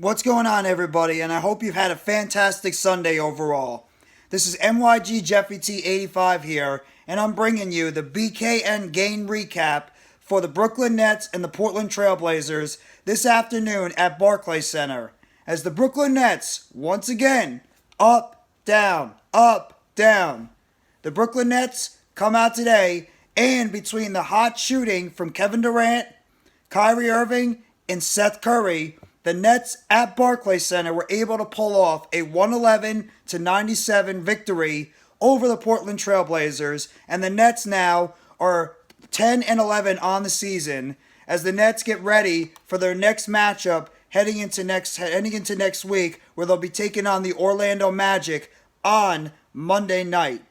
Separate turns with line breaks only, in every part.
What's going on, everybody? And I hope you've had a fantastic Sunday overall. This is MYG Jeffy T85 here, and I'm bringing you the BKN Game Recap for the Brooklyn Nets and the Portland Trailblazers this afternoon at Barclays Center. As the Brooklyn Nets, once again, up, down, up, down. The Brooklyn Nets come out today, and between the hot shooting from Kevin Durant, Kyrie Irving, and Seth Curry, the Nets at Barclays Center were able to pull off a 111-97 victory over the Portland Trailblazers, and the Nets now are 10-11 on the season as the Nets get ready for their next matchup heading into next week, where they'll be taking on the Orlando Magic on Monday night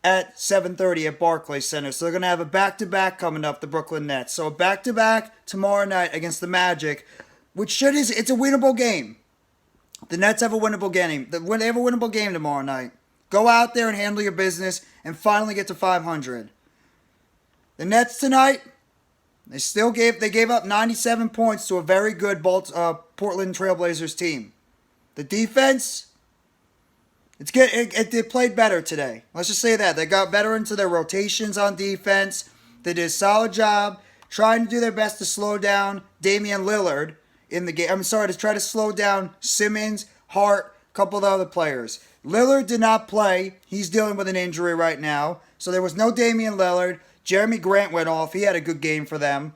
at 7:30 at Barclays Center. So they're going to have a back-to-back coming up, the Brooklyn Nets. So a back-to-back tomorrow night against the Magic, it's a winnable game. The Nets have a winnable game. They have a winnable game tomorrow night. Go out there and handle your business and finally get to 500. The Nets tonight, they gave up 97 points to a very good Portland Trailblazers team. The defense, they played better today. Let's just say that. They got better into their rotations on defense. They did a solid job trying to do their best to slow down Damian Lillard in the game. To try to slow down Simmons, Hart, a couple of the other players. Lillard did not play. He's dealing with an injury right now. So there was no Damian Lillard. Jeremy Grant went off. He had a good game for them.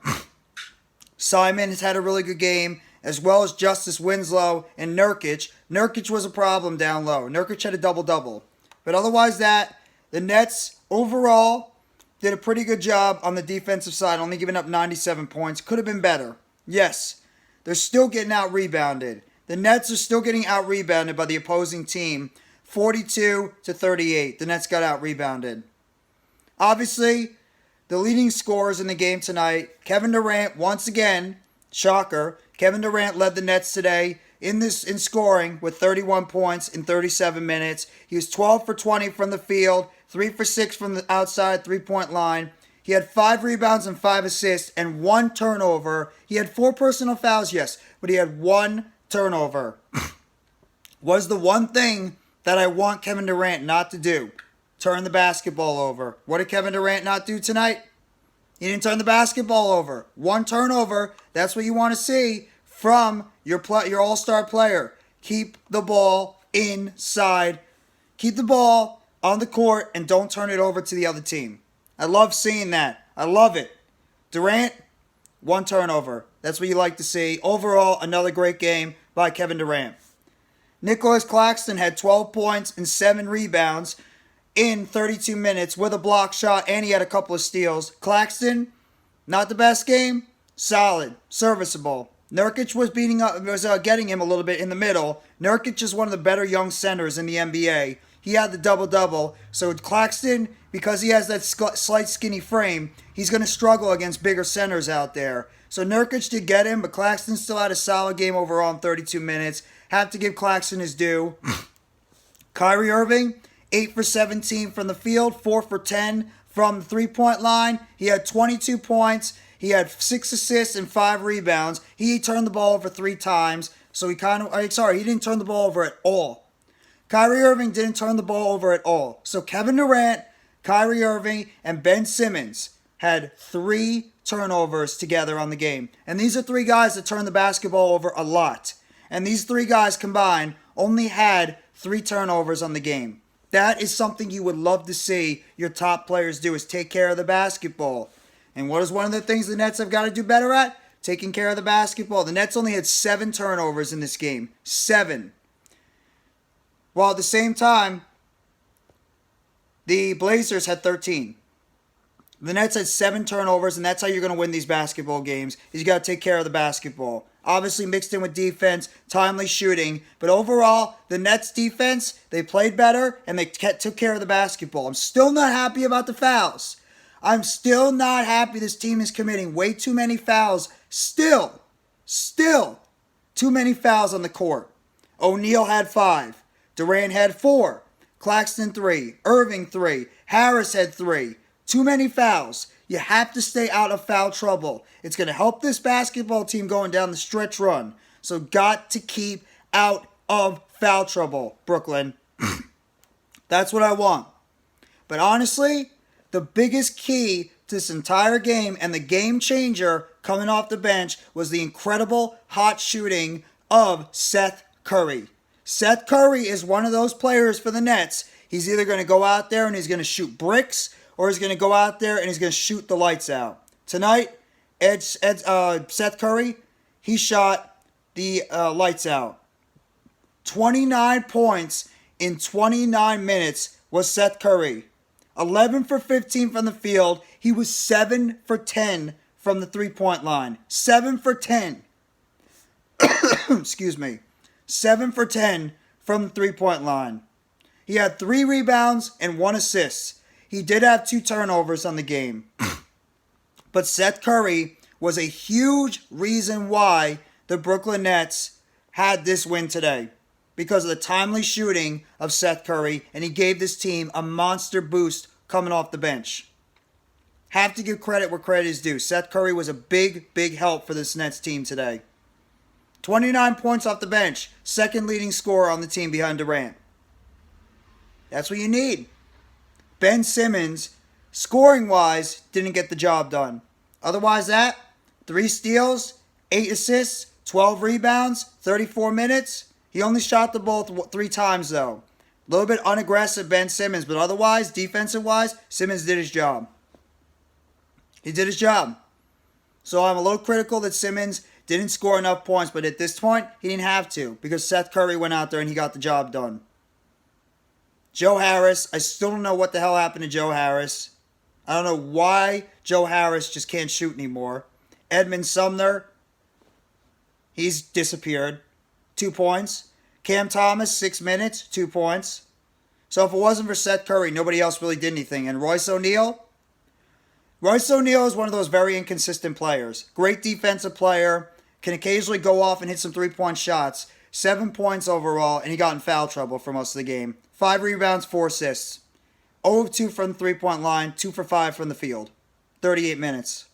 Simon has had a really good game, as well as Justice Winslow and Nurkic. Nurkic was a problem down low. Nurkic had a double-double. But otherwise the Nets overall did a pretty good job on the defensive side, only giving up 97 points. Could have been better. Yes. They're still getting out-rebounded. The Nets are still getting out-rebounded by the opposing team, 42-38. The Nets got out-rebounded. Obviously, the leading scorers in the game tonight, Kevin Durant, once again, shocker, Kevin Durant led the Nets today in scoring with 31 points in 37 minutes. He was 12 for 20 from the field, 3 for 6 from the outside three-point line. He had 5 rebounds and 5 assists and 1 turnover. He had 4 personal fouls, yes, but he had 1 turnover. Was the one thing that I want Kevin Durant not to do. Turn the basketball over. What did Kevin Durant not do tonight? He didn't turn the basketball over. 1 turnover. That's what you want to see from your all-star player. Keep the ball inside. Keep the ball on the court and don't turn it over to the other team. I love seeing that. I love it. Durant, 1 turnover. That's what you like to see. Overall, another great game by Kevin Durant. Nicholas Claxton had 12 points and 7 rebounds in 32 minutes with a block shot, and he had a couple of steals. Claxton, not the best game. Solid. Serviceable. Nurkic was getting him a little bit in the middle. Nurkic is one of the better young centers in the NBA. He had the double-double. So Claxton, because he has that slight skinny frame, he's going to struggle against bigger centers out there. So Nurkic did get him, but Claxton still had a solid game overall in 32 minutes. Have to give Claxton his due. Kyrie Irving, 8 for 17 from the field, 4 for 10 from the three-point line. He had 22 points. He had 6 assists and 5 rebounds. He turned the ball over 3 times. So he didn't turn the ball over at all. Kyrie Irving didn't turn the ball over at all. So Kevin Durant, Kyrie Irving, and Ben Simmons had 3 turnovers together on the game. And these are 3 guys that turn the basketball over a lot. And these 3 guys combined only had 3 turnovers on the game. That is something you would love to see your top players do, is take care of the basketball. And what is one of the things the Nets have got to do better at? Taking care of the basketball. The Nets only had 7 turnovers in this game. 7. While at the same time, the Blazers had 13. The Nets had 7 turnovers, and that's how you're going to win these basketball games, is you got to take care of the basketball. Obviously mixed in with defense, timely shooting. But overall, the Nets defense, they played better, and they took care of the basketball. I'm still not happy about the fouls. I'm still not happy this team is committing way too many fouls. Still, too many fouls on the court. O'Neal had 5. Durant had 4. Claxton 3. Irving 3. Harris had 3. Too many fouls. You have to stay out of foul trouble. It's going to help this basketball team going down the stretch run. So got to keep out of foul trouble, Brooklyn. That's what I want. But honestly, the biggest key to this entire game and the game changer coming off the bench was the incredible hot shooting of Seth Curry. Seth Curry is one of those players for the Nets. He's either going to go out there and he's going to shoot bricks, or he's going to go out there and he's going to shoot the lights out. Tonight, Seth Curry, he shot the lights out. 29 points in 29 minutes was Seth Curry. 11 for 15 from the field. He was 7 for 10 from the three-point line. 7 for 10. Excuse me. 7 for 10 from the three-point line. He had 3 rebounds and 1 assist. He did have 2 turnovers on the game. But Seth Curry was a huge reason why the Brooklyn Nets had this win today. Because of the timely shooting of Seth Curry, and he gave this team a monster boost coming off the bench. Have to give credit where credit is due. Seth Curry was a big, big help for this Nets team today. 29 points off the bench, second leading scorer on the team behind Durant. That's what you need. Ben Simmons, scoring-wise, didn't get the job done. Otherwise 3 steals, 8 assists, 12 rebounds, 34 minutes. He only shot the ball 3 times, though. A little bit unaggressive, Ben Simmons, but otherwise, defensive-wise, Simmons did his job. He did his job. So I'm a little critical that Simmons didn't score enough points, but at this point, he didn't have to, because Seth Curry went out there and he got the job done. Joe Harris, I still don't know what the hell happened to Joe Harris. I don't know why Joe Harris just can't shoot anymore. Edmund Sumner, he's disappeared. 2 points. Cam Thomas, 6 minutes, 2 points. So if it wasn't for Seth Curry, nobody else really did anything. And Royce O'Neal is one of those very inconsistent players. Great defensive player, can occasionally go off and hit some 3-point shots. 7 points overall, and he got in foul trouble for most of the game. 5 rebounds, 4 assists. 0 of 2 from the 3-point line, 2 for 5 from the field. 38 minutes.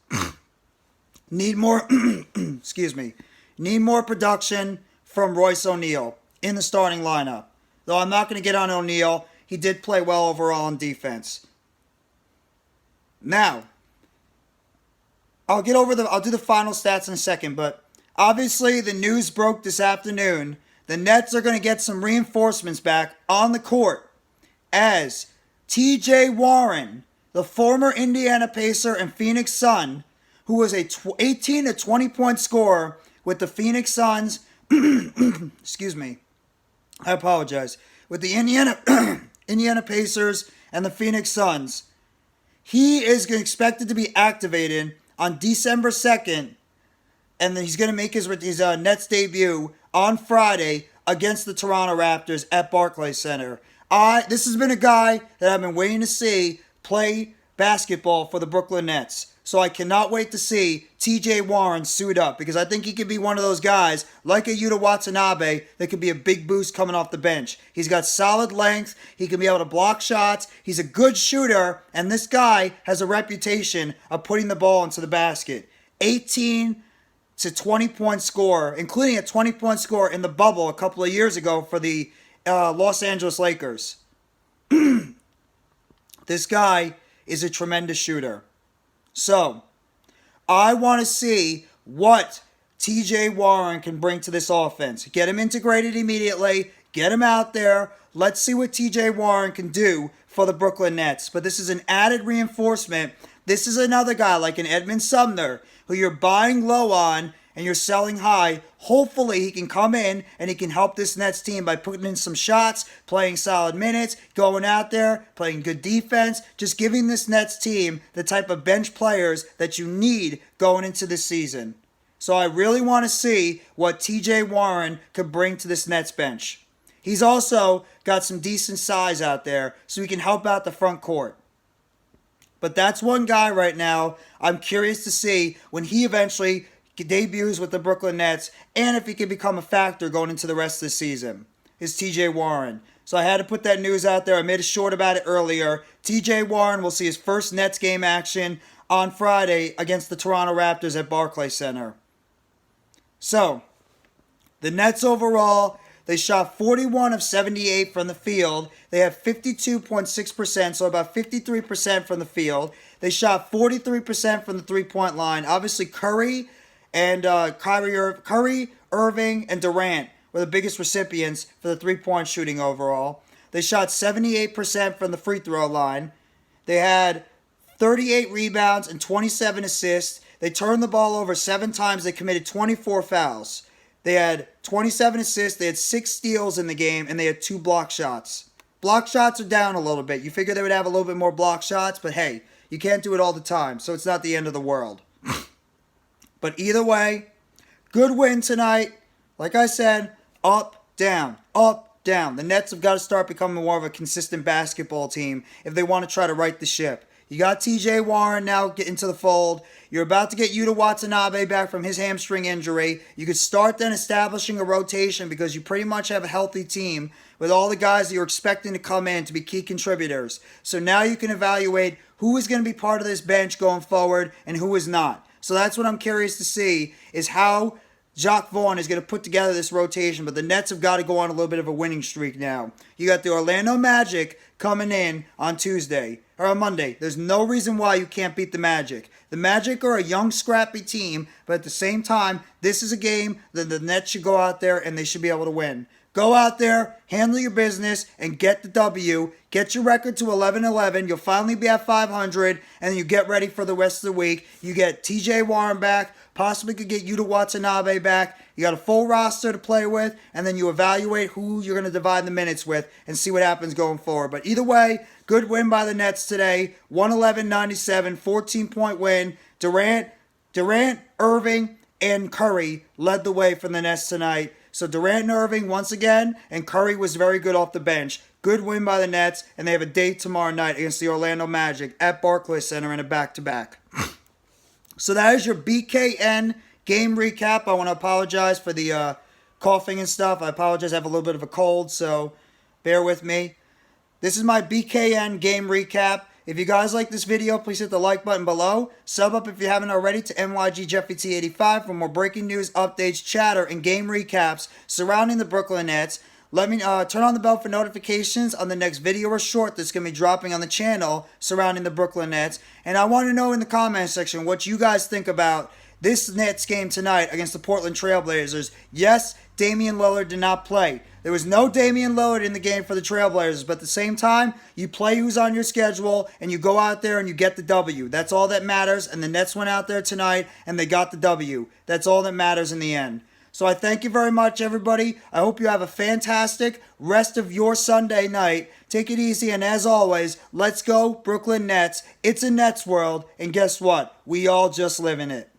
Need more, need more production from Royce O'Neal in the starting lineup. Though I'm not going to get on O'Neal. He did play well overall on defense. Now, I'll do the final stats in a second, but obviously the news broke this afternoon. The Nets are going to get some reinforcements back on the court as TJ Warren, the former Indiana Pacer and Phoenix Sun, who was a 18 to 20 point scorer with the Phoenix Suns, excuse me, I apologize, with the Indiana Pacers and the Phoenix Suns. He is expected to be activated on December 2nd, and then he's going to make his Nets debut on Friday against the Toronto Raptors at Barclays Center. This has been a guy that I've been waiting to see play basketball for the Brooklyn Nets. So I cannot wait to see TJ Warren suit up, because I think he could be one of those guys like a Yuta Watanabe that could be a big boost coming off the bench. He's got solid length. He can be able to block shots. He's a good shooter, and this guy has a reputation of putting the ball into the basket. 18 to 20 point scorer, including a 20 point scorer in the bubble a couple of years ago for the Los Angeles Lakers. This guy is a tremendous shooter. So, I want to see what TJ Warren can bring to this offense. Get him integrated immediately. Get him out there. Let's see what TJ Warren can do for the Brooklyn Nets. But this is an added reinforcement. This is another guy like an Edmund Sumner who you're buying low on and you're selling high. Hopefully he can come in and he can help this Nets team by putting in some shots, playing solid minutes, going out there, playing good defense, just giving this Nets team the type of bench players that you need going into this season. So I really want to see what TJ Warren could bring to this Nets bench. He's also got some decent size out there, so he can help out the front court. But that's one guy right now I'm curious to see when he eventually debuts with the Brooklyn Nets, and if he can become a factor going into the rest of the season, is TJ Warren. So I had to put that news out there. I made a short about it earlier. TJ Warren will see his first Nets game action on Friday against the Toronto Raptors at Barclays Center. So, The Nets overall, they shot 41 of 78 from the field. They have 52.6%, so about 53% from the field. They shot 43% from the three-point line. Obviously, Curry, Irving, and Durant were the biggest recipients for the three-point shooting overall. They shot 78% from the free throw line. They had 38 rebounds and 27 assists. They turned the ball over 7 times. They committed 24 fouls. They had 27 assists. They had 6 steals in the game, and they had 2 block shots. Block shots are down a little bit. You figure they would have a little bit more block shots, but hey, you can't do it all the time, so it's not the end of the world. But either way, good win tonight. Like I said, up, down, up, down. The Nets have got to start becoming more of a consistent basketball team if they want to try to right the ship. You got TJ Warren now get into the fold. You're about to get Yuta Watanabe back from his hamstring injury. You could start then establishing a rotation because you pretty much have a healthy team with all the guys that you're expecting to come in to be key contributors. So now you can evaluate who is going to be part of this bench going forward and who is not. So that's what I'm curious to see is how Jacques Vaughn is going to put together this rotation, but the Nets have got to go on a little bit of a winning streak now. You got the Orlando Magic coming in on Tuesday, or on Monday. There's no reason why you can't beat the Magic. The Magic are a young, scrappy team, but at the same time, this is a game that the Nets should go out there and they should be able to win. Go out there, handle your business, and get the W. Get your record to 11-11. You'll finally be at 500, and then you get ready for the rest of the week. You get TJ Warren back, possibly could get Yuta Watanabe back. You got a full roster to play with, and then you evaluate who you're going to divide the minutes with and see what happens going forward. But either way, good win by the Nets today. 111-97, 14-point win. Durant, Irving, and Curry led the way for the Nets tonight. So Durant and Irving once again, and Curry was very good off the bench. Good win by the Nets, and they have a date tomorrow night against the Orlando Magic at Barclays Center in a back-to-back. So that is your BKN game recap. I want to apologize for the coughing and stuff. I apologize. I have a little bit of a cold, so bear with me. This is my BKN game recap. If you guys like this video, please hit the like button below. Sub up if you haven't already to NYGJeffyT85 for more breaking news, updates, chatter, and game recaps surrounding the Brooklyn Nets. Let me turn on the bell for notifications on the next video or short that's going to be dropping on the channel surrounding the Brooklyn Nets. And I want to know in the comment section what you guys think about this Nets game tonight against the Portland Trailblazers. Yes, Damian Lillard did not play. There was no Damian Lillard in the game for the Trailblazers, but at the same time, you play who's on your schedule, and you go out there and you get the W. That's all that matters, and the Nets went out there tonight, and they got the W. That's all that matters in the end. So I thank you very much, everybody. I hope you have a fantastic rest of your Sunday night. Take it easy, and as always, let's go Brooklyn Nets. It's a Nets world, and guess what? We all just live in it.